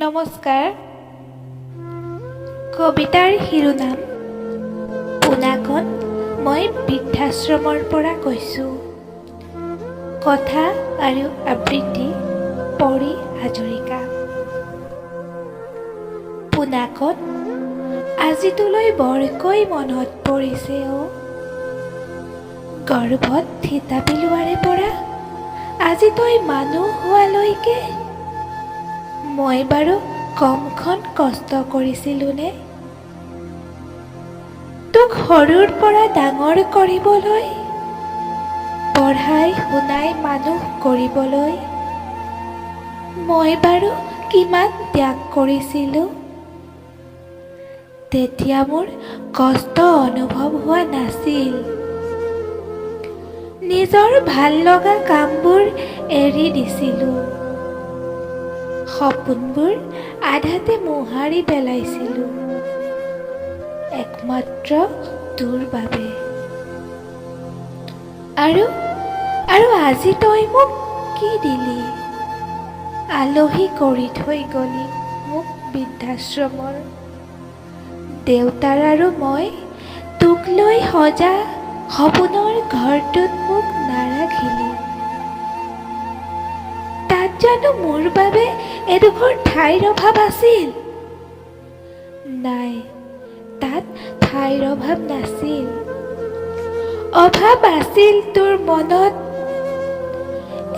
নমস্কাৰ। কবিতাৰ শিৰোনাম পোনাকত মই বৃদ্ধাশ্ৰমৰ পৰা কৈছোঁ। কথা আৰু আবৃত্তি পৰি হাজৰিকা। পোনাকত আজিটোলৈ বৰকৈ মনত পৰিছে গৰ্ভত থিতাপি লোৱাৰে পৰা আজি তই মানুহ হোৱালৈকে মই বাৰু কমখন কষ্ট কৰিছিলোঁনে? তোক সৰুৰ পৰা ডাঙৰ কৰিবলৈ, পঢ়াই শুনাই মানুহ কৰিবলৈ মই বাৰু কিমান ত্যাগ কৰিছিলোঁ। তেতিয়া মোৰ কষ্ট অনুভৱ হোৱা নাছিল। নিজৰ ভাল লগা কামবোৰ এৰি দিছিলোঁ। সপোনবোৰ আধাতে মোহাৰি পেলাইছিলোঁ একমাত্ৰ তোৰ বাবে। আৰু আজি তই মোক কি দিলি? আলহী কৰি থৈ গলি মোক বৃদ্ধাশ্ৰমৰ। দেউতাৰ আৰু মই তোক লৈ সজা সপোনৰ ঘৰটোত মোক নাৰাখিলি। তাত জানো মোৰ বাবে এডোখৰ ঠাইৰ অভাৱ আছিল? নাই, তাত ঠাইৰ অভাৱ নাছিল। অভাৱ আছিল তোৰ মনত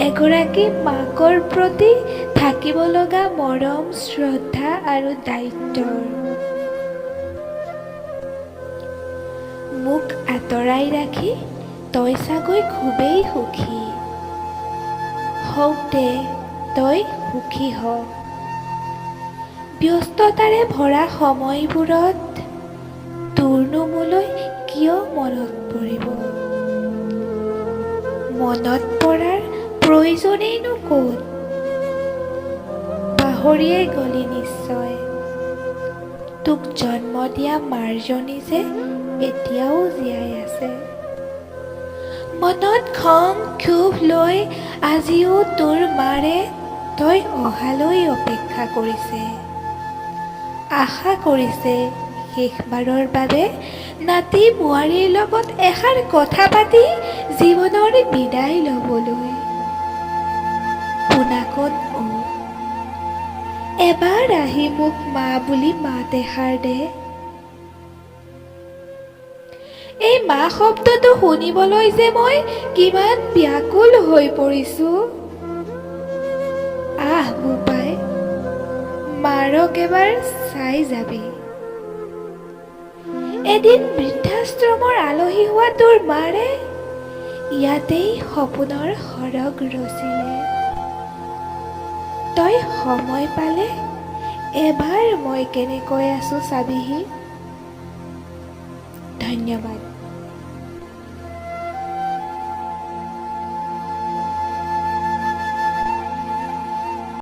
এগৰাকী মাকৰ প্ৰতি থাকিব লগা মৰম, শ্ৰদ্ধা আৰু দায়িত্বৰ। মোক আঁতৰাই ৰাখি তই চাগৈ খুবেই সুখী। হওক দে, তই সুখী হ। ব্যস্ততাৰে ভৰা সময়বোৰত তোৰনো মোলৈ কিয় মনত পৰিব? মনত পৰাৰ প্ৰয়োজনেইনো ক'ত? পাহৰিয়ে গলি নিশ্চয় তোক জন্ম দিয়া মাৰজনী যে এতিয়াও জীয়াই আছে। মনত খং ক্ষোভ লৈ আজিও তোৰ মাৰে তই অহালৈ অপেক্ষা কৰিছে। আশা কৰিছে শেষবাৰৰ বাবে নাতি বোৱাৰীৰ লগত এষাৰ কথা পাতি জীৱনৰ বিদায় ল'বলৈ। পোনাকত এবাৰ আহি মোক মা বুলি মাত এষাৰ দে। এই মা শব্দটো শুনিবলৈ যে মই কিমান ব্যাকুল হৈ পৰিছোঁ। আহ বোপাই, মাৰক এবাৰ চাই যাবি। এদিন বৃদ্ধাশ্ৰমৰ আলহী হোৱা তোৰ মাৰে ইয়াতেই সপোনৰ সৰগ ৰচিলে। তই সময় পালে এবাৰ মই কেনেকৈ আছোঁ চাবিহি। ধন্যবাদ।